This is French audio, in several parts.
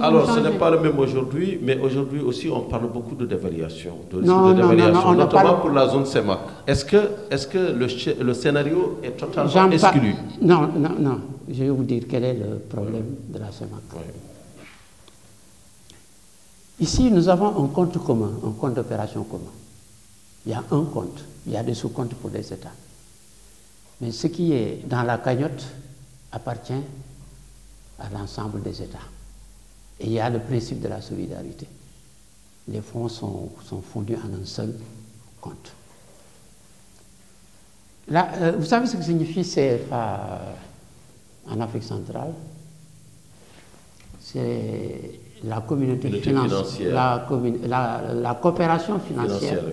Alors, ce n'est pas le même aujourd'hui, mais aujourd'hui aussi, on parle beaucoup de dévaluation, notamment pour la zone CEMAC. Est-ce que le scénario est totalement exclu? Non, je vais vous dire quel est le problème de la CEMAC. Oui. Ici, nous avons un compte commun, un compte d'opération commun. Il y a un compte, il y a des sous-comptes pour les États. Mais ce qui est dans la cagnotte appartient à l'ensemble des États. Et il y a le principe de la solidarité. Les fonds sont fondus en un seul compte. Là, vous savez ce que signifie CFA en Afrique centrale? C'est la communauté financière, la coopération financière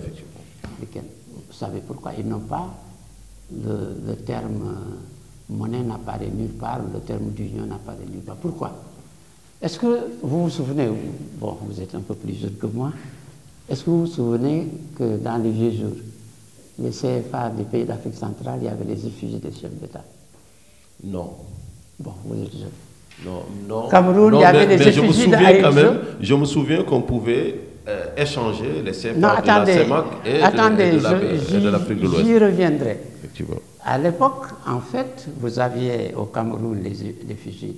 africaine. Vous savez pourquoi ils n'ont pas le terme monnaie n'apparaît nulle part, le terme d'union n'apparaît nulle part. Pourquoi? Est-ce que vous vous souvenez, bon, vous êtes un peu plus jeune que moi, est-ce que vous vous souvenez que dans les vieux jours, les CFA des pays d'Afrique centrale, il y avait les effigies des chefs d'État? Non. Bon, vous êtes jeune. Non. Cameroun, il y avait des effigies je me souviens qu'on pouvait échanger les CFA de la CEMAC et de l'Afrique de l'Ouest. J'y reviendrai. Effectivement. À l'époque, en fait, vous aviez au Cameroun les effigies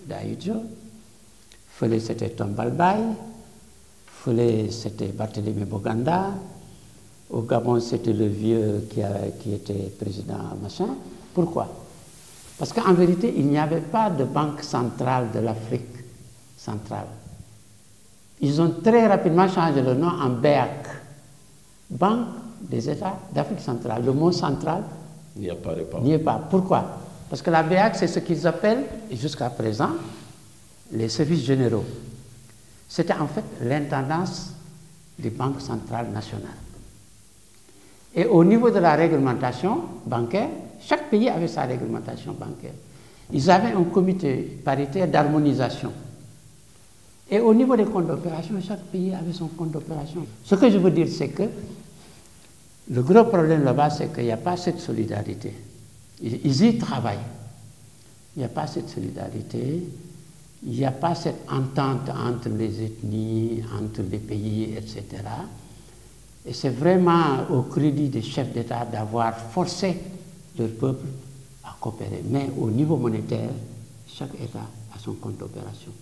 d'Aïdjo, Fele c'était Tombalbaye, Fele c'était Barthélemy Boganda, au Gabon c'était le vieux qui était président machin. Pourquoi? Parce qu'en vérité, il n'y avait pas de banque centrale de l'Afrique centrale. Ils ont très rapidement changé le nom en BEAC, Banque des États d'Afrique centrale. Le mot central n'y est pas. Pourquoi? Parce que la BEAC, c'est ce qu'ils appellent, jusqu'à présent, les services généraux. C'était en fait l'intendance des banques centrales nationales. Et au niveau de la réglementation bancaire, chaque pays avait sa réglementation bancaire. Ils avaient un comité paritaire d'harmonisation. Et au niveau des comptes d'opération, chaque pays avait son compte d'opération. Ce que je veux dire, c'est que le gros problème là-bas, c'est qu'il n'y a pas cette solidarité. Ils y travaillent. Il n'y a pas cette solidarité, il n'y a pas cette entente entre les ethnies, entre les pays, etc. Et c'est vraiment au crédit des chefs d'État d'avoir forcé leur peuple à coopérer. Mais au niveau monétaire, chaque État a son compte d'opération.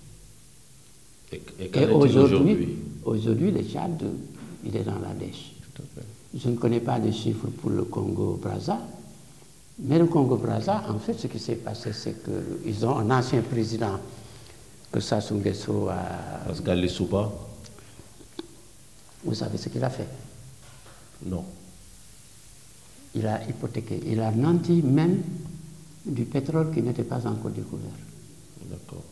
Et aujourd'hui, le Tchad, il est dans la dèche. Je ne connais pas les chiffres pour le Congo-Brazza, mais le Congo-Brazza, en fait, ce qui s'est passé, c'est qu'ils ont un ancien président, que Sassou Nguesso a... Pascal Lissouba. Vous savez ce qu'il a fait? Non. Il a hypothéqué, il a nanti même du pétrole qui n'était pas encore découvert. D'accord.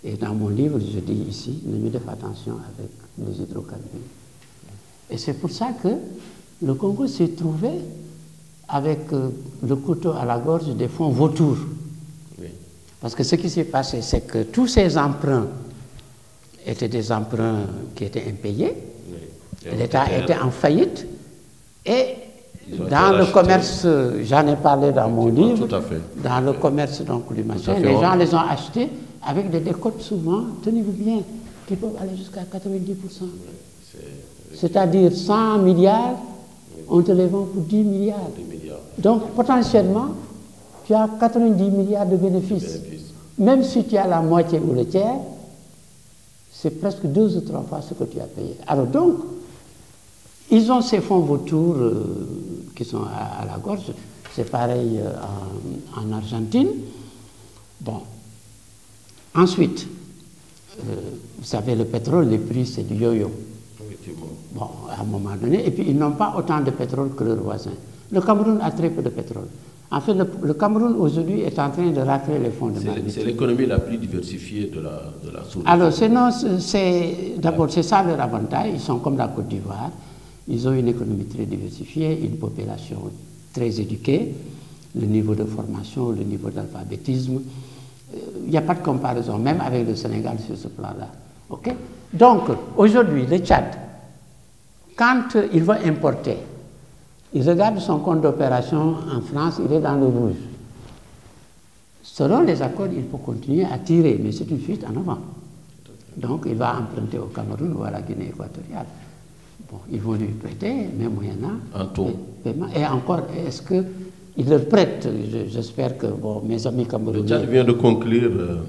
Et dans mon livre, je dis ici, ne me faites attention avec les hydrocarbures. Et c'est pour ça que le Congo s'est trouvé avec le couteau à la gorge des fonds vautours. Oui. Parce que ce qui s'est passé, c'est que tous ces emprunts étaient des emprunts qui étaient impayés. Oui. L'État était en faillite. Et dans le commerce, j'en ai parlé dans mon livre, tout à fait. Dans le commerce donc, du machin, les gens les ont achetés avec des décotes souvent, tenez-vous bien, qui peuvent aller jusqu'à 90%. C'est-à-dire 100 milliards, on te les vend pour 10 milliards. Donc potentiellement, tu as 90 milliards de bénéfices. Même si tu as la moitié ou le tiers, c'est presque 2 ou 3 fois ce que tu as payé. Alors donc, ils ont ces fonds vautours qui sont à la gorge. C'est pareil en Argentine. Bon. Ensuite, vous savez, le pétrole, les prix, c'est du yo-yo. Bon, à un moment donné. Et puis, ils n'ont pas autant de pétrole que leurs voisins. Le Cameroun a très peu de pétrole. En fait, le Cameroun, aujourd'hui, est en train de racler les fonds de maritime. C'est l'économie la plus diversifiée de la sous-région. Alors, d'abord, c'est ça leur avantage. Ils sont comme la Côte d'Ivoire. Ils ont une économie très diversifiée, une population très éduquée, le niveau de formation, le niveau d'alphabétisme. Il n'y a pas de comparaison, même avec le Sénégal sur ce plan-là. Okay? Donc, aujourd'hui, le Tchad, quand il va importer, il regarde son compte d'opération en France, il est dans le rouge. Selon les accords, il faut continuer à tirer, mais c'est une fuite en avant. Donc il va emprunter au Cameroun ou à la Guinée équatoriale. Bon, ils vont lui prêter, mais moyennant paiement. Et encore, est-ce qu'ils leur prêtent? J'espère que mes amis camerounais... Le Tchad vient de conclure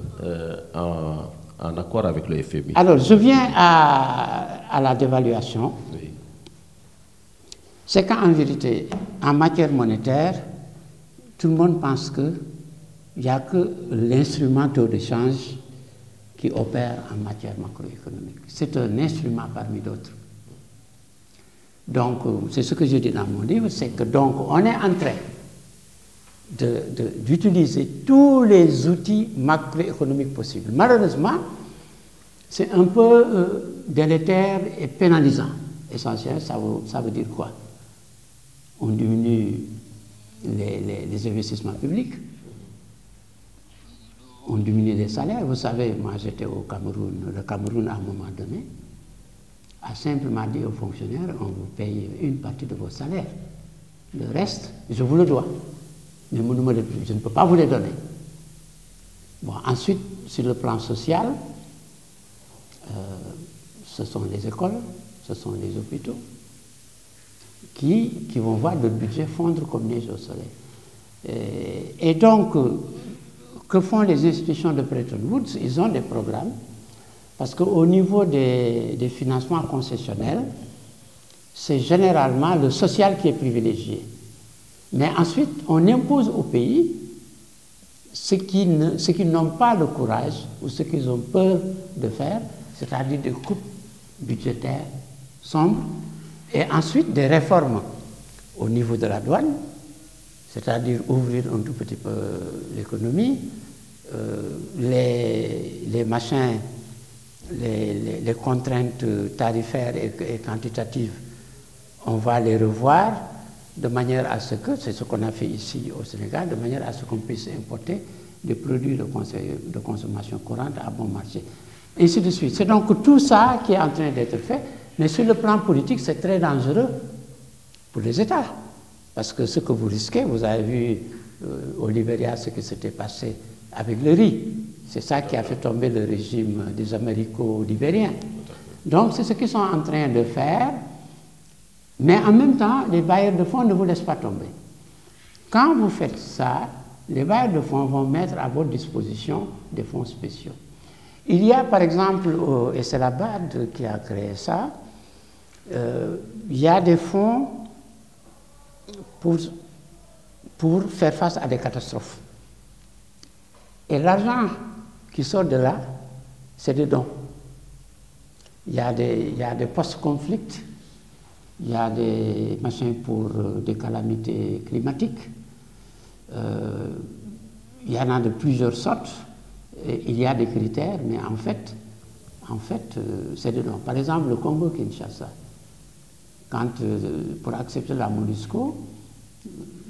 un accord avec le FMI. Alors, je viens à la dévaluation. Oui. C'est qu'en vérité, en matière monétaire, tout le monde pense qu'il n'y a que l'instrument taux de change qui opère en matière macroéconomique. C'est un instrument parmi d'autres. Donc, c'est ce que je dis dans mon livre, c'est que donc on est en train d'utiliser tous les outils macroéconomiques possibles. Malheureusement, c'est un peu délétère et pénalisant. Essentiel, ça veut dire quoi? On diminue les investissements publics, on diminue les salaires. Vous savez, moi j'étais au Cameroun, le Cameroun à un moment donné a simplement dit aux fonctionnaires, on vous paye une partie de vos salaires. Le reste, je vous le dois. Mais je ne peux pas vous les donner. Bon, ensuite, sur le plan social, ce sont les écoles, ce sont les hôpitaux qui vont voir le budget fondre comme neige au soleil. Et donc, que font les institutions de Bretton Woods? Ils ont des programmes, parce qu'au niveau des financements concessionnels, c'est généralement le social qui est privilégié. Mais ensuite, on impose aux pays ce qu'ils n'ont pas le courage ou ce qu'ils ont peur de faire, c'est-à-dire des coupes budgétaires sombres, et ensuite des réformes au niveau de la douane, c'est-à-dire ouvrir un tout petit peu l'économie, les machins, les contraintes tarifaires et quantitatives, on va les revoir de manière à ce que, c'est ce qu'on a fait ici au Sénégal, de manière à ce qu'on puisse importer des produits de consommation courante à bon marché. Et ainsi de suite. C'est donc tout ça qui est en train d'être fait, mais sur le plan politique, c'est très dangereux pour les États. Parce que ce que vous risquez, vous avez vu au Libéria ce qui s'était passé avec le riz. C'est ça qui a fait tomber le régime des Américo-libériens. Donc c'est ce qu'ils sont en train de faire, mais en même temps, les bailleurs de fonds ne vous laissent pas tomber. Quand vous faites ça, les bailleurs de fonds vont mettre à votre disposition des fonds spéciaux. Il y a par exemple, et c'est la BAD qui a créé ça, il y a des fonds pour faire face à des catastrophes. Et l'argent qui sort de là, c'est des dons. Il y a des post-conflicts, il y a des machins pour des calamités climatiques, il y en a de plusieurs sortes, et il y a des critères, mais en fait c'est des dons. Par exemple, le Congo-Kinshasa, pour accepter la MONUSCO,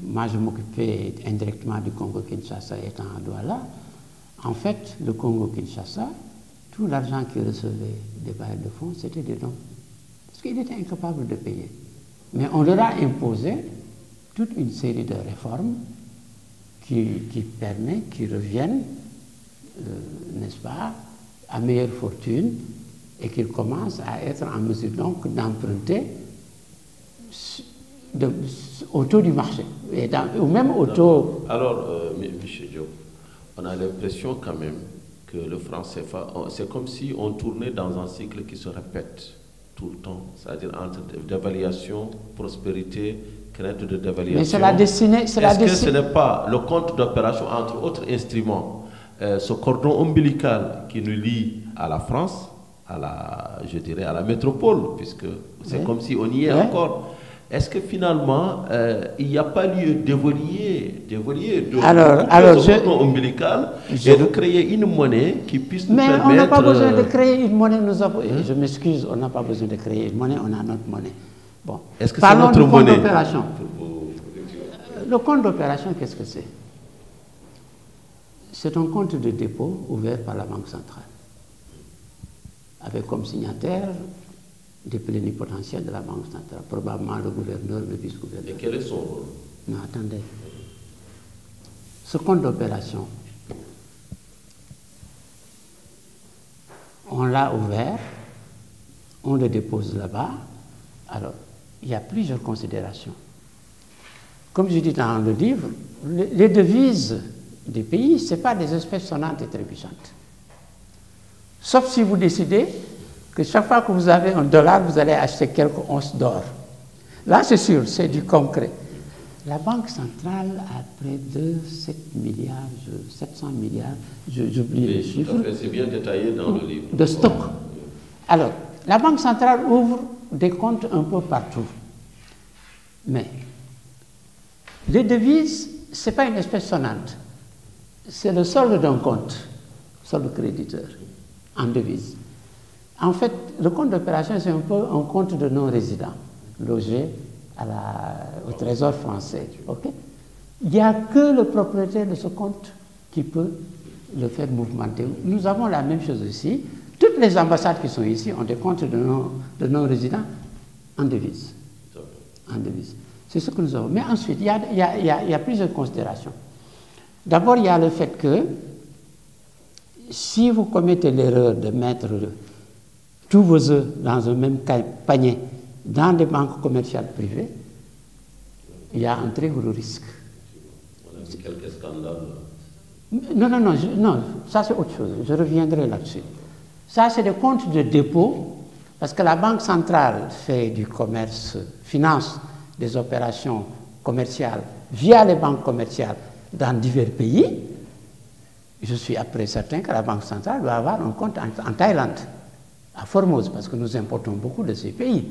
moi je m'occupais indirectement du Congo-Kinshasa étant à Douala. En fait, le Congo-Kinshasa, tout l'argent qu'il recevait des bailleurs de fonds, c'était des dons. Parce qu'il était incapable de payer. Mais on leur a imposé toute une série de réformes qui permettent, qui reviennent, n'est-ce pas, à meilleure fortune, et qu'ils commencent à être en mesure donc d'emprunter au taux du marché, ou même au taux... Alors, M. Diop, on a l'impression quand même que le franc CFA, c'est comme si on tournait dans un cycle qui se répète tout le temps, c'est-à-dire entre dévaluation, prospérité, crainte de dévaluation. Mais c'est la destinée... Est-ce que ce n'est pas le compte d'opération entre autres instruments, ce cordon ombilical qui nous lie à la France, je dirais à la métropole, puisque c'est comme si on y est encore. Est-ce que finalement, il n'y a pas lieu d'évoluer de cordon ombilical et de créer une monnaie qui puisse nous permettre... Mais on n'a pas besoin de créer une monnaie, je m'excuse, on n'a pas besoin de créer une monnaie, on a notre monnaie. Bon. Est-ce que c'est notre monnaie? D'opération. Le compte d'opération, qu'est-ce que c'est? C'est un compte de dépôt ouvert par la Banque centrale, avec comme signataire des plénipotentiaires de la Banque centrale, probablement le gouverneur, le vice-gouverneur. Et quel est son rôle? Non, attendez. Ce compte d'opération, on l'a ouvert, on le dépose là-bas. Alors, il y a plusieurs considérations. Comme je dis dans le livre, les devises des pays, ce n'est pas des espèces sonnantes et trébuchantes. Sauf si vous décidez que chaque fois que vous avez un dollar, vous allez acheter quelques onces d'or. Là, c'est sûr, c'est du concret. La Banque centrale a près de 7 milliards, 700 milliards, j'oublie les chiffres. C'est bien détaillé dans le livre. De stock. Alors, la Banque centrale ouvre des comptes un peu partout. Mais les devises, ce n'est pas une espèce sonnante. C'est le solde d'un compte, solde créditeur, en devise. En fait, le compte d'opération, c'est un peu un compte de non-résident, logé au Trésor français. Okay? Il n'y a que le propriétaire de ce compte qui peut le faire mouvementer. Nous avons la même chose ici. Toutes les ambassades qui sont ici ont des comptes de non-résidents en devise. En devise. C'est ce que nous avons. Mais ensuite, il y a plusieurs considérations. D'abord, il y a le fait que si vous commettez l'erreur de mettre tous vos œufs dans un même panier dans des banques commerciales privées, il y a un très gros risque. On a vu quelques scandales. Non, ça c'est autre chose, je reviendrai là-dessus. Ça c'est des comptes de dépôt, parce que la Banque centrale fait du commerce, finance des opérations commerciales via les banques commerciales dans divers pays. Je suis après certain que la Banque centrale doit avoir un compte en Thaïlande, à Formose, parce que nous importons beaucoup de ces pays.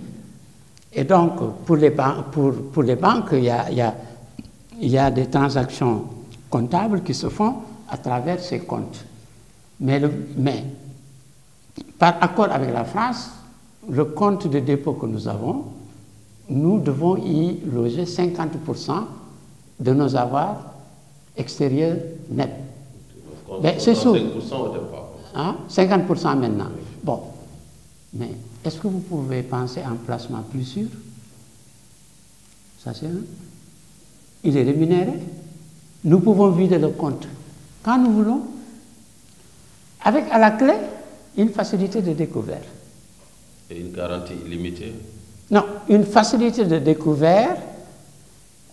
Et donc, pour les banques, il y a des transactions comptables qui se font à travers ces comptes. Mais par accord avec la France, le compte de dépôt que nous avons, nous devons y loger 50% de nos avoirs extérieurs nets. C'est sûr. 50% au départ. Hein? 50% maintenant. Oui. Bon. Mais est-ce que vous pouvez penser à un placement plus sûr? Ça c'est un. Il est rémunéré. Nous pouvons vider le compte quand nous voulons, avec à la clé une facilité de découvert. Et une garantie illimitée? Non, une facilité de découvert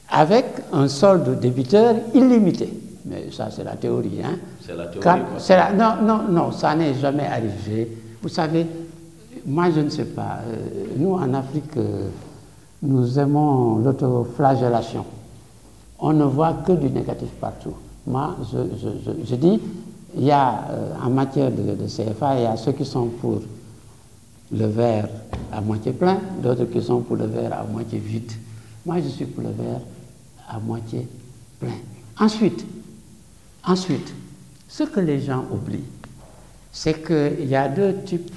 avec un solde débiteur illimité. Mais ça, c'est la théorie. Hein? C'est la théorie. Non, ça n'est jamais arrivé. Vous savez, moi, je ne sais pas. Nous, en Afrique, nous aimons l'autoflagellation. On ne voit que du négatif partout. Moi, je dis, il y a, en matière de CFA, il y a ceux qui sont pour le verre à moitié plein, d'autres qui sont pour le verre à moitié vide. Moi, je suis pour le verre à moitié plein. Ensuite, ce que les gens oublient, c'est qu'il y a deux types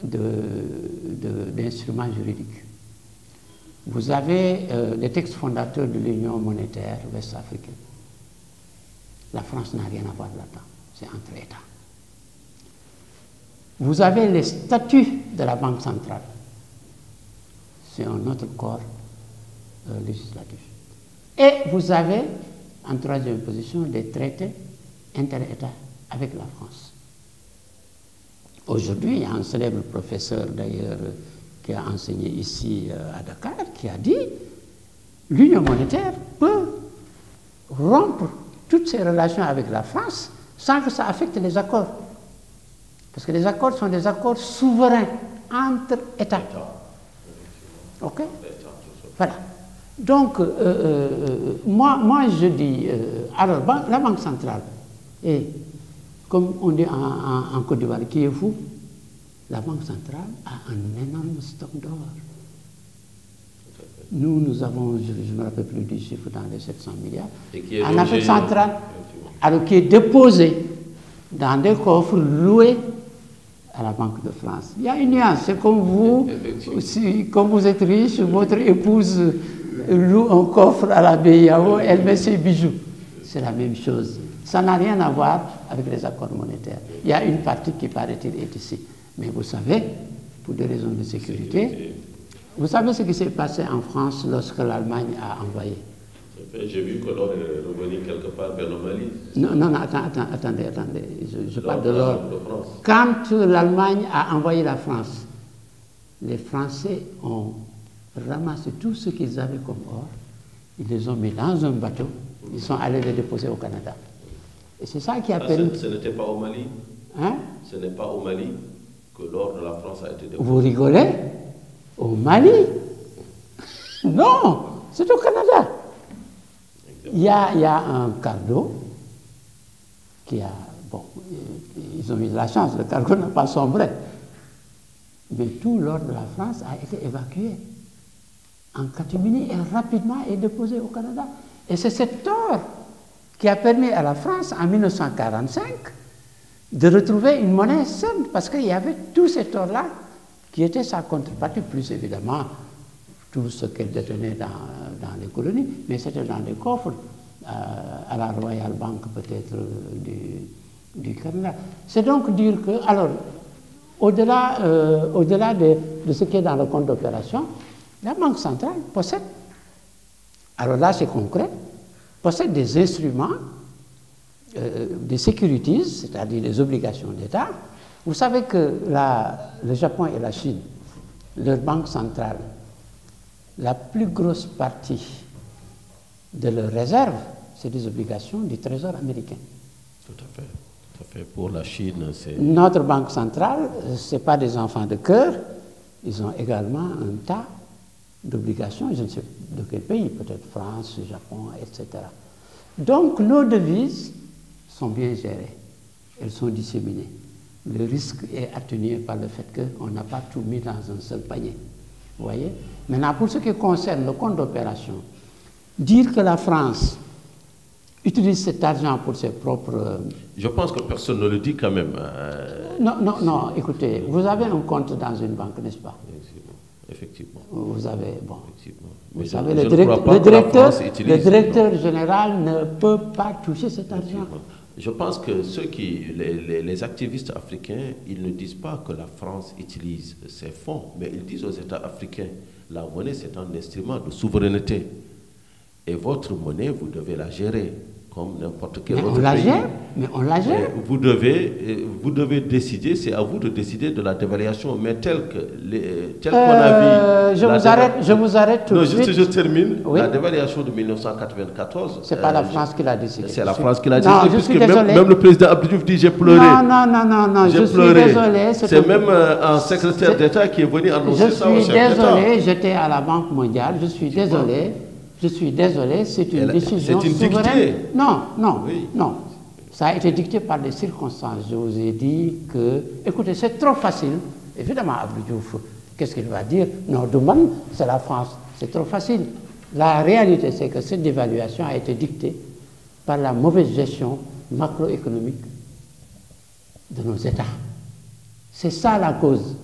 d'instruments juridiques. Vous avez les textes fondateurs de l'Union monétaire ouest-africaine. La France n'a rien à voir là-dedans, c'est entre États. Vous avez les statuts de la Banque centrale. C'est un autre corps législatif. Et vous avez, en troisième position, des traités inter-États avec la France. Aujourd'hui, il y a un célèbre professeur, d'ailleurs, qui a enseigné ici à Dakar, qui a dit « l'Union monétaire peut rompre toutes ses relations avec la France sans que ça affecte les accords. » Parce que les accords sont des accords souverains entre États. OK? Voilà. Donc, moi je dis, alors, la Banque centrale, et comme on dit en Côte d'Ivoire, qui est fou, la Banque centrale a un énorme stock d'or. Nous avons, je ne me rappelle plus du chiffre, dans les 700 milliards. Et qui est en Afrique centrale, alors qui est déposé dans des coffres loués à la Banque de France. Il y a une nuance, c'est comme vous, comme vous êtes riche, votre épouse loue un coffre à la BIAO, elle met ses bijoux. C'est la même chose. Ça n'a rien à voir avec les accords monétaires. Il y a une partie qui, paraît-il, est ici. Mais vous savez, pour des raisons de sécurité, vous savez ce qui s'est passé en France lorsque l'Allemagne a envoyé J'ai vu que l'or est revenu quelque part vers le Mali. Non, non, non, attendez. Je parle de l'or. Quand l'Allemagne a envahi la France, les Français ont ramassé tout ce qu'ils avaient comme or, ils les ont mis dans un bateau, ils sont allés les déposer au Canada. Et c'est ça qui a permis... Ce n'était pas au Mali? Hein? Ce n'est pas au Mali que l'or de la France a été déposé? Vous rigolez? Au Mali? Non, c'est au Canada. Il y a un cargo qui a... Bon, ils ont eu de la chance, le cargo n'a pas sombré. Mais tout l'or de la France a été évacué en catimini et rapidement est déposé au Canada. Et c'est cet or qui a permis à la France, en 1945, de retrouver une monnaie saine, parce qu'il y avait tout cet or-là qui était sa contrepartie, plus évidemment tout ce qu'elle détenait dans les colonies, mais c'était dans des coffres, à la Royal Bank peut-être du Canada. C'est donc dire que, alors, au-delà de ce qui est dans le compte d'opération, la Banque centrale possède, alors là c'est concret, possède des instruments, des securities, c'est-à-dire des obligations d'État. Vous savez que le Japon et la Chine, leur banque centrale, la plus grosse partie de leurs réserves, c'est des obligations du Trésor américain. Tout à fait. Tout à fait. Pour la Chine, c'est... Notre banque centrale, ce n'est pas des enfants de cœur, ils ont également un tas d'obligations, je ne sais de quel pays, peut-être France, Japon, etc. Donc nos devises sont bien gérées, elles sont disséminées. Le risque est atténué par le fait qu'on n'a pas tout mis dans un seul panier. Vous voyez? Maintenant, pour ce qui concerne le compte d'opération, dire que la France utilise cet argent pour ses propres... Je pense que personne ne le dit quand même. Non, écoutez, vous avez un compte dans une banque, n'est-ce pas? Effectivement. Vous avez, bon, vous je savez, le directeur général ne peut pas toucher cet argent. Je pense que les activistes africains, ils ne disent pas que la France utilise ses fonds, mais ils disent aux États africains, la monnaie c'est un instrument de souveraineté. Et votre monnaie, vous devez la gérer comme n'importe quel autre pays. Mais on la gère. Vous devez décider, c'est à vous de décider de la dévaluation, mais tel qu'on a vu... Je vous arrête tout de suite. Je termine. Oui. La dévaluation de 1994... C'est pas la France qui l'a décidé. C'est la France qui l'a décidé, puisque désolé. même le président Abdou Diouf dit « j'ai pleuré ». Non, je suis désolé. C'est même un secrétaire d'État qui est venu annoncer ça au chef d'État. Je suis désolé, j'étais à la Banque mondiale, je suis désolé. Je suis désolé, c'est une décision souveraine. Non. Ça a été dicté par les circonstances. Je vous ai dit que, écoutez, c'est trop facile. Évidemment, Abdou Diouf, qu'est-ce qu'il va dire? Non, demain, c'est la France. C'est trop facile. La réalité, c'est que cette dévaluation a été dictée par la mauvaise gestion macroéconomique de nos États. C'est ça la cause.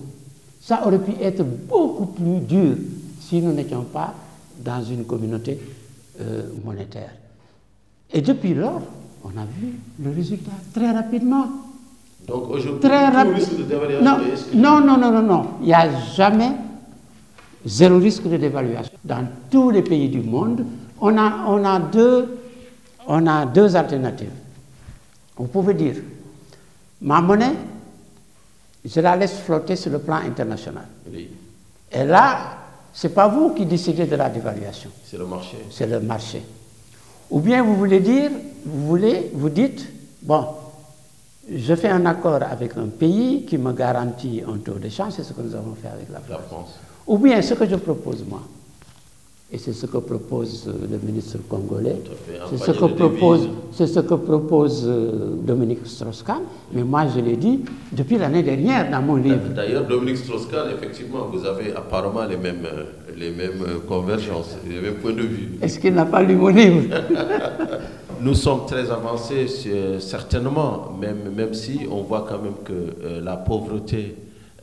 Ça aurait pu être beaucoup plus dur si nous n'étions pas dans une communauté monétaire. Et depuis lors, on a vu le résultat très rapidement. Donc aujourd'hui, tout risque de dévaluation est exclu. Non. Il n'y a jamais zéro risque de dévaluation. Dans tous les pays du monde, on a deux alternatives. Vous pouvez dire, ma monnaie, je la laisse flotter sur le plan international. Oui. Et là, ce n'est pas vous qui décidez de la dévaluation. C'est le marché. C'est le marché. Ou bien vous dites, bon, je fais un accord avec un pays qui me garantit un taux de change, c'est ce que nous avons fait avec la France. Ou bien ce que je propose moi, et c'est ce que propose le ministre congolais, c'est ce que propose Dominique Strauss-Kahn, mais moi je l'ai dit depuis l'année dernière dans mon livre. D'ailleurs, Dominique Strauss-Kahn, effectivement, vous avez apparemment les mêmes convergences, les mêmes points de vue. Est-ce qu'il n'a pas lu mon livre? Nous sommes très avancés, certainement, même si on voit quand même que la pauvreté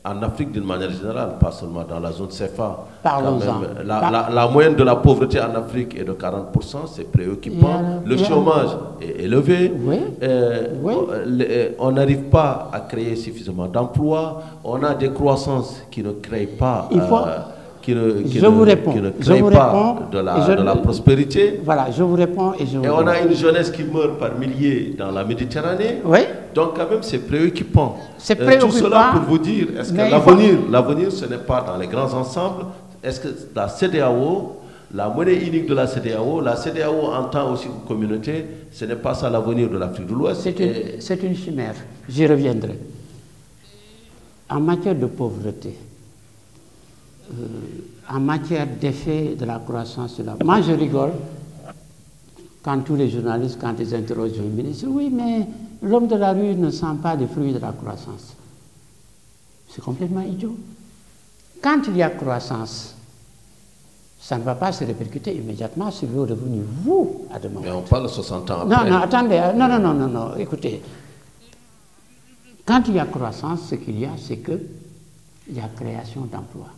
en Afrique d'une manière générale, pas seulement dans la zone CFA, la moyenne de la pauvreté en Afrique est de 40%, c'est préoccupant. Le chômage est élevé. On n'arrive pas à créer suffisamment d'emplois. On a des croissances qui ne créent pas... qui ne je vous crée pas réponds, de la prospérité. Voilà, je vous réponds et je vous Et on a une jeunesse qui meurt par milliers dans la Méditerranée. Oui. Donc quand même c'est préoccupant. C'est préoccupant. Tout cela pour vous dire, est-ce que l'avenir ce n'est pas dans les grands ensembles? Est-ce que la CEDEAO, la monnaie unique de la CEDEAO en tant aussi que communauté, ce n'est pas ça l'avenir de l'Afrique de l'Ouest? C'est une chimère, j'y reviendrai. En matière de pauvreté, en matière d'effet de la croissance, moi je rigole quand tous les journalistes, quand ils interrogent le ministre, oui mais l'homme de la rue ne sent pas les fruits de la croissance. C'est complètement idiot. Quand il y a croissance, ça ne va pas se répercuter immédiatement sur vos revenus, vous, à demain. Mais on parle 60 ans après. Non, attendez, non, écoutez. Quand il y a croissance, ce qu'il y a, c'est qu'il y a création d'emplois,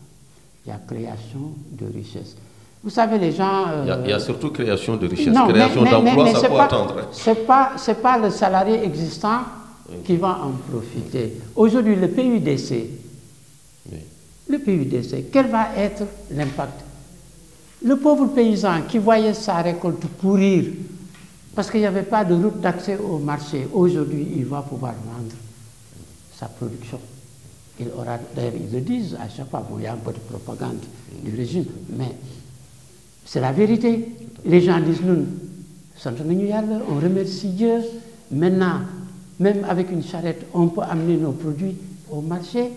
il y a création de richesses. Vous savez, les gens... il y a surtout création de richesses, création d'emplois, ça peut attendre. C'est pas le salarié existant qui va en profiter. Aujourd'hui, le PUDC, quel va être l'impact? Le pauvre paysan qui voyait sa récolte pourrir parce qu'il n'y avait pas de route d'accès au marché, aujourd'hui, il va pouvoir vendre sa production. Il aura, d'ailleurs, ils le disent à chaque fois, bon, il y a un peu de propagande du régime, mais c'est la vérité. Les gens disent, nous, on remercie Dieu. Maintenant, même avec une charrette, on peut amener nos produits au marché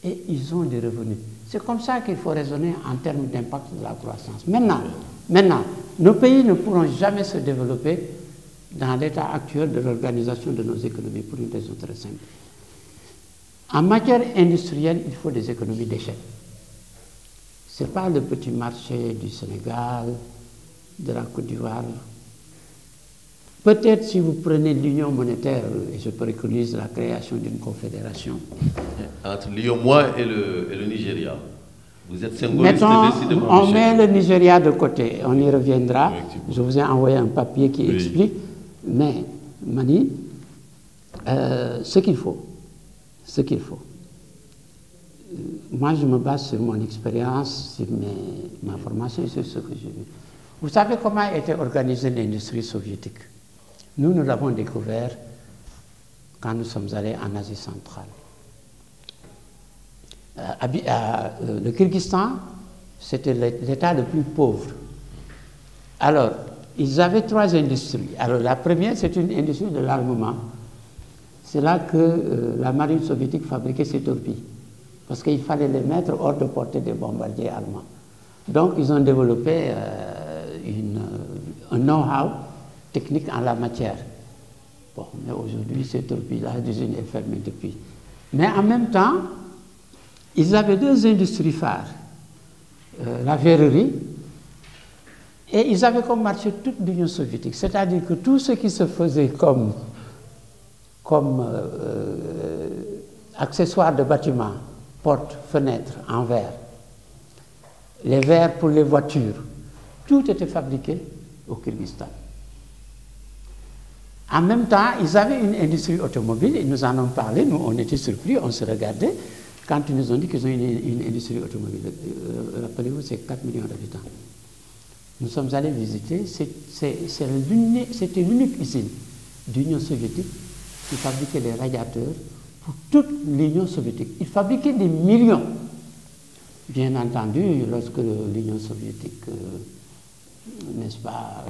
et ils ont des revenus. C'est comme ça qu'il faut raisonner en termes d'impact de la croissance. Maintenant, nos pays ne pourront jamais se développer dans l'état actuel de l'organisation de nos économies pour une raison très simple. En matière industrielle, il faut des économies d'échelle. Ce n'est pas le petit marché du Sénégal, de la Côte d'Ivoire. Peut-être si vous prenez l'union monétaire, et je préconise la création d'une confédération. Entre l'UEMOA et le Nigeria, vous êtes symboliste décidément. On met le Nigeria de côté, on y reviendra. Je vous ai envoyé un papier qui explique. Mais, Mani, ce qu'il faut. Moi, je me base sur mon expérience, sur ma formation et sur ce que j'ai vu. Vous savez comment était organisée l'industrie soviétique? Nous l'avons découvert quand nous sommes allés en Asie centrale. Le Kyrgyzstan, c'était l'État le plus pauvre. Alors, ils avaient 3 industries. Alors, la première, c'est une industrie de l'armement. C'est là que la marine soviétique fabriquait ses torpilles. Parce qu'il fallait les mettre hors de portée des bombardiers allemands. Donc, ils ont développé un know-how technique en la matière. Bon, mais aujourd'hui, ces torpilles-là, l'usine est fermée depuis. Mais en même temps, ils avaient 2 industries phares. La verrerie, et ils avaient comme marché toute l'Union soviétique. C'est-à-dire que tout ce qui se faisait comme accessoires de bâtiments, portes, fenêtres en verre, les verres pour les voitures, tout était fabriqué au Kyrgyzstan. En même temps, ils avaient une industrie automobile, ils nous en ont parlé, nous on était surpris, on se regardait, quand ils nous ont dit qu'ils ont une industrie automobile. Rappelez-vous, c'est 4 millions d'habitants. Nous sommes allés visiter, c'était l'unique usine d'Union soviétique qui fabriquait des radiateurs pour toute l'Union soviétique. Ils fabriquaient des millions. Bien entendu, lorsque l'Union soviétique, n'est-ce pas,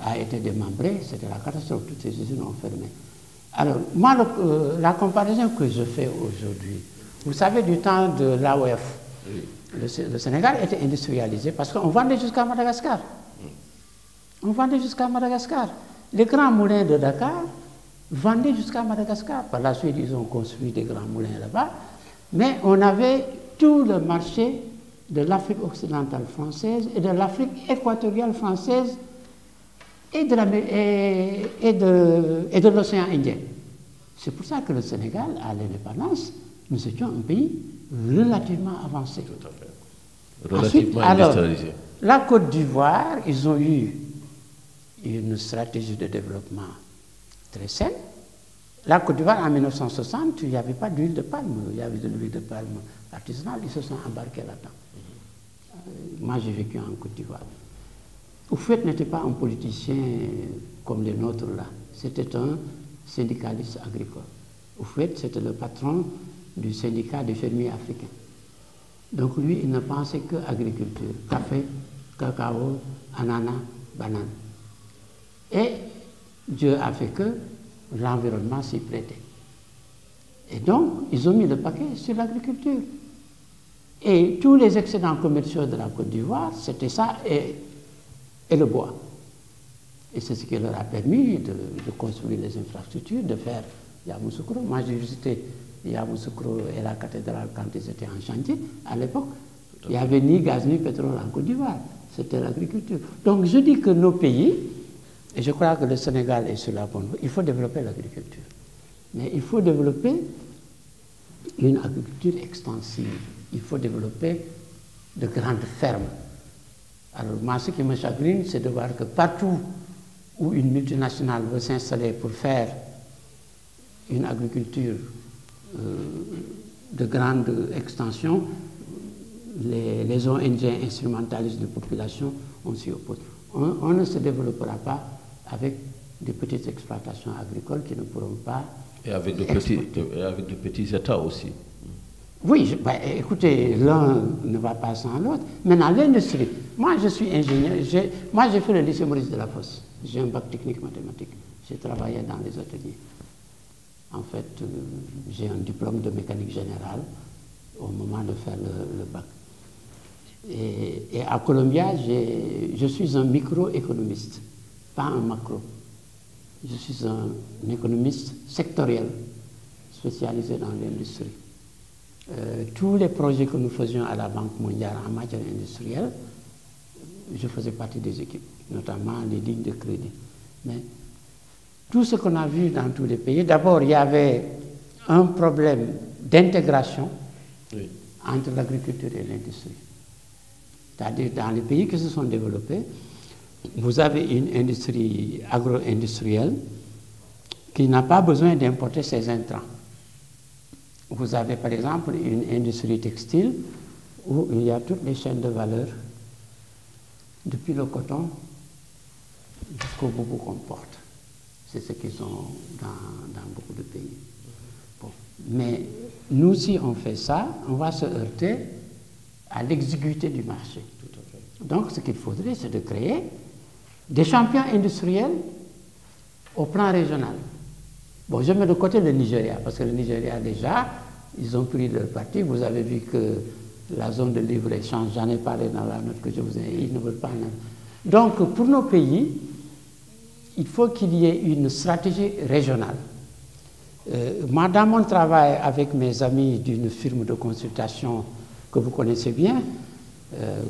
a été démembrée, c'était la catastrophe, toutes ces usines ont fermé. Alors, moi, la comparaison que je fais aujourd'hui, vous savez, du temps de l'AOF, le Sénégal était industrialisé parce qu'on vendait jusqu'à Madagascar. On vendait jusqu'à Madagascar. Les grands moulins de Dakar vendaient jusqu'à Madagascar. Par la suite, ils ont construit des grands moulins là-bas. Mais on avait tout le marché de l'Afrique occidentale française et de l'Afrique équatoriale française et de l'océan Indien. C'est pour ça que le Sénégal, à l'indépendance, nous étions un pays relativement avancé. Tout à fait. Relativement industrialisé. La Côte d'Ivoire, ils ont eu une stratégie de développement très saine. La Côte d'Ivoire, en 1960, il n'y avait pas d'huile de palme, il y avait de l'huile de palme artisanale, ils se sont embarqués là-dedans. moi j'ai vécu en Côte d'Ivoire. Houphouët n'était pas un politicien comme les nôtres là, c'était un syndicaliste agricole. Houphouët, c'était le patron du syndicat des fermiers africains. Donc lui, il ne pensait que agriculture, café, cacao, ananas, banane. Et Dieu a fait que l'environnement s'y prêtait. Et donc, ils ont mis le paquet sur l'agriculture. Et tous les excédents commerciaux de la Côte d'Ivoire, c'était ça et le bois. Et c'est ce qui leur a permis de construire les infrastructures, de faire Yamoussoukro. Moi, j'ai visité Yamoussoukro et la cathédrale quand ils étaient en chantier. À l'époque, il n'y avait ni gaz ni pétrole en Côte d'Ivoire. C'était l'agriculture. Donc, je dis que nos pays, et je crois que le Sénégal est sur la bonne voie, il faut développer l'agriculture. Mais il faut développer une agriculture extensive. Il faut développer de grandes fermes. Alors, moi, ce qui me chagrine, c'est de voir que partout où une multinationale veut s'installer pour faire une agriculture de grande extension, les ONG instrumentalistes de population, on s'y oppose. On ne se développera pas avec des petites exploitations agricoles qui ne pourront pas... Et avec de petits États aussi. Oui, écoutez, l'un ne va pas sans l'autre. Maintenant, l'industrie. Moi, je suis ingénieur. Moi, j'ai fait le lycée Maurice Delafosse. J'ai un bac technique mathématique. J'ai travaillé dans les ateliers. En fait, j'ai un diplôme de mécanique générale au moment de faire le bac. Et à Columbia, je suis un microéconomiste, pas un macro. Je suis un économiste sectoriel, spécialisé dans l'industrie. Tous les projets que nous faisions à la Banque mondiale en matière industrielle, je faisais partie des équipes, notamment les lignes de crédit. Mais tout ce qu'on a vu dans tous les pays, d'abord, il y avait un problème d'intégration entre l'agriculture et l'industrie. C'est-à-dire, dans les pays qui se sont développés, vous avez une industrie agro-industrielle qui n'a pas besoin d'importer ses intrants. Vous avez par exemple une industrie textile où il y a toutes les chaînes de valeur, depuis le coton jusqu'au boubou qu'on porte. C'est ce qu'ils ont dans beaucoup de pays. Bon. Mais nous, si on fait ça, on va se heurter à l'exiguïté du marché. Tout à fait. Donc ce qu'il faudrait, c'est de créer des champions industriels au plan régional. Bon, je mets de côté le Nigeria, parce que le Nigeria, déjà, ils ont pris leur parti. Vous avez vu que la zone de libre-échange, j'en ai parlé dans la note que je vous ai, ils ne veulent pas. Donc, pour nos pays, il faut qu'il y ait une stratégie régionale. Moi, dans mon travail avec mes amis d'une firme de consultation que vous connaissez bien,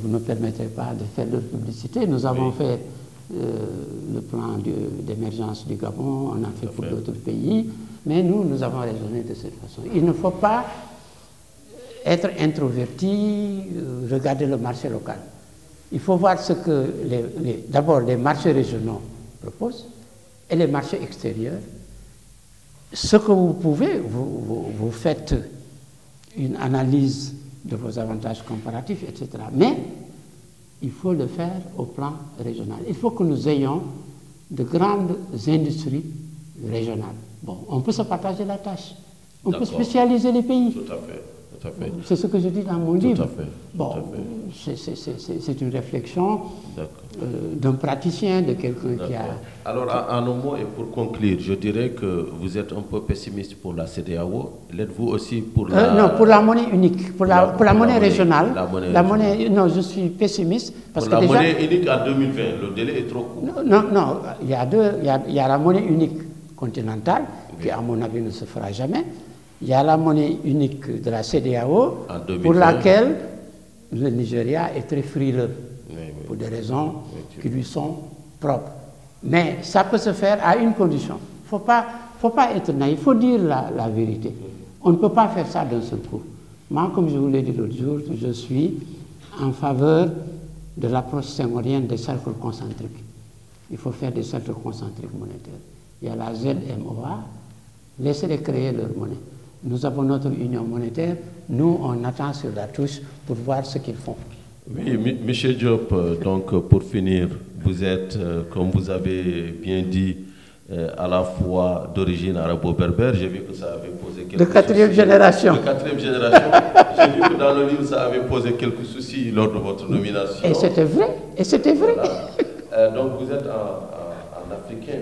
vous ne permettrez pas de faire de publicité, nous avons fait le plan d'émergence du Gabon, on a fait pour d'autres pays, mais nous avons raisonné de cette façon. Il ne faut pas être introverti, regarder le marché local. Il faut voir ce que d'abord les marchés régionaux proposent et les marchés extérieurs. Ce que vous pouvez, vous faites une analyse de vos avantages comparatifs, etc. Mais il faut le faire au plan régional. Il faut que nous ayons de grandes industries régionales. Bon, on peut se partager la tâche. On peut spécialiser les pays. Tout à fait. Tout à fait. C'est ce que je dis dans mon livre. Tout à fait. Bon, c'est une réflexion d'un praticien, de quelqu'un qui a... Alors, en un mot et pour conclure, je dirais que vous êtes un peu pessimiste pour la CEDEAO. L'êtes-vous aussi pour la... non, pour la monnaie unique, pour la monnaie régionale. La monnaie, non, je suis pessimiste. Parce pour que la déjà, monnaie unique en 2020, le délai est trop court. Non, il y a la monnaie unique continentale, qui à mon avis ne se fera jamais. Il y a la monnaie unique de la CEDEAO, pour laquelle le Nigeria est très frileux, pour des raisons qui lui sont propres. Mais ça peut se faire à une condition. Il ne faut pas être naïf, il faut dire la vérité. On ne peut pas faire ça d'un seul coup. Moi, comme je vous l'ai dit l'autre jour, je suis en faveur de l'approche senghorienne des cercles concentriques. Il faut faire des cercles concentriques monétaires. Il y a la ZMOA, laissez-les créer leur monnaie. Nous avons notre union monétaire, nous on attend sur la touche pour voir ce qu'ils font. Oui, Monsieur Diop, donc pour finir, vous êtes, comme vous avez bien dit, à la fois d'origine arabo-berbère. J'ai vu que ça avait posé quelques De quatrième soucis. génération. De quatrième génération. J'ai vu que dans le livre, ça avait posé quelques soucis lors de votre nomination. Et c'était vrai, et c'était vrai. Voilà. Donc vous êtes un Africain,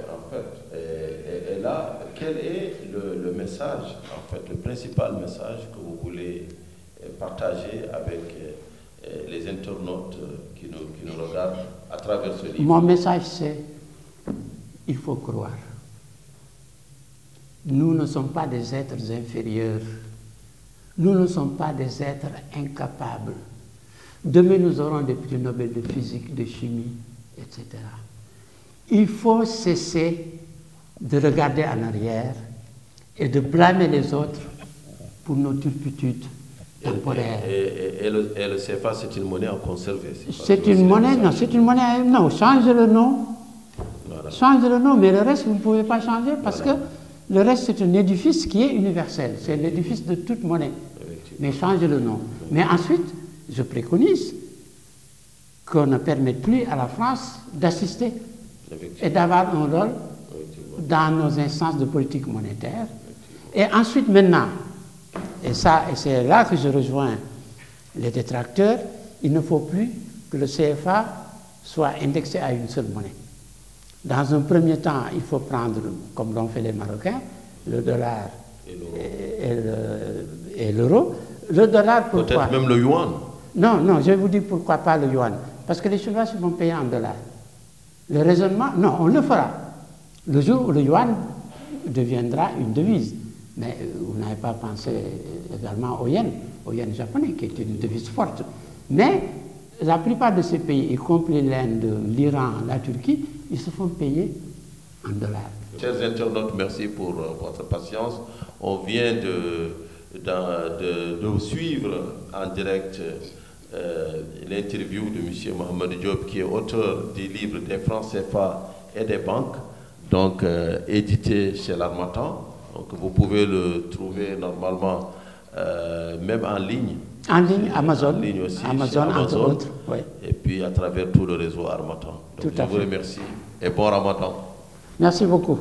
en fait. Et là, quel est le message, en fait, le principal message que vous voulez partager avec les internautes qui nous regardent à travers ce livre? Mon message, c'est il faut croire. Nous ne sommes pas des êtres inférieurs. Nous ne sommes pas des êtres incapables. Demain, nous aurons des prix Nobel de physique, de chimie, etc. Il faut cesser de regarder en arrière et de blâmer les autres pour nos turpitudes temporaires. Et le CFA, c'est une monnaie à conserver. C'est une monnaie, non, c'est une monnaie, non, change le nom. Voilà. Change le nom, mais le reste, vous ne pouvez pas changer parce que le reste, c'est un édifice qui est universel. C'est l'édifice de toute monnaie. Mais change le nom. Mais ensuite, je préconise qu'on ne permette plus à la France d'assister et d'avoir un rôle dans nos instances de politique monétaire. Et ensuite, maintenant, et c'est là que je rejoins les détracteurs, il ne faut plus que le CFA soit indexé à une seule monnaie. Dans un premier temps, il faut prendre, comme l'ont fait les Marocains, le dollar et l'euro. Le dollar, pourquoi? Peut-être même le yuan. Non, non, je vais vous dire pourquoi pas le yuan. Parce que les Chinois vont payer en dollars. Le raisonnement, non, on le fera. Le jour où le yuan deviendra une devise. Mais vous n'avez pas pensé également au yen japonais, qui est une devise forte. Mais la plupart de ces pays, y compris l'Inde, l'Iran, la Turquie, ils se font payer en dollars. Chers internautes, merci pour votre patience. On vient de suivre en direct l'interview de M. Mohamed Diop, qui est auteur du livre des francs CFA et des banques, donc édité chez l'Harmattan. Donc vous pouvez le trouver normalement même en ligne. En ligne, Amazon. En ligne aussi, Amazon, entre autres. Oui. Et puis à travers tout le réseau Harmattan. Donc je vous remercie et bon Ramadan. Merci beaucoup.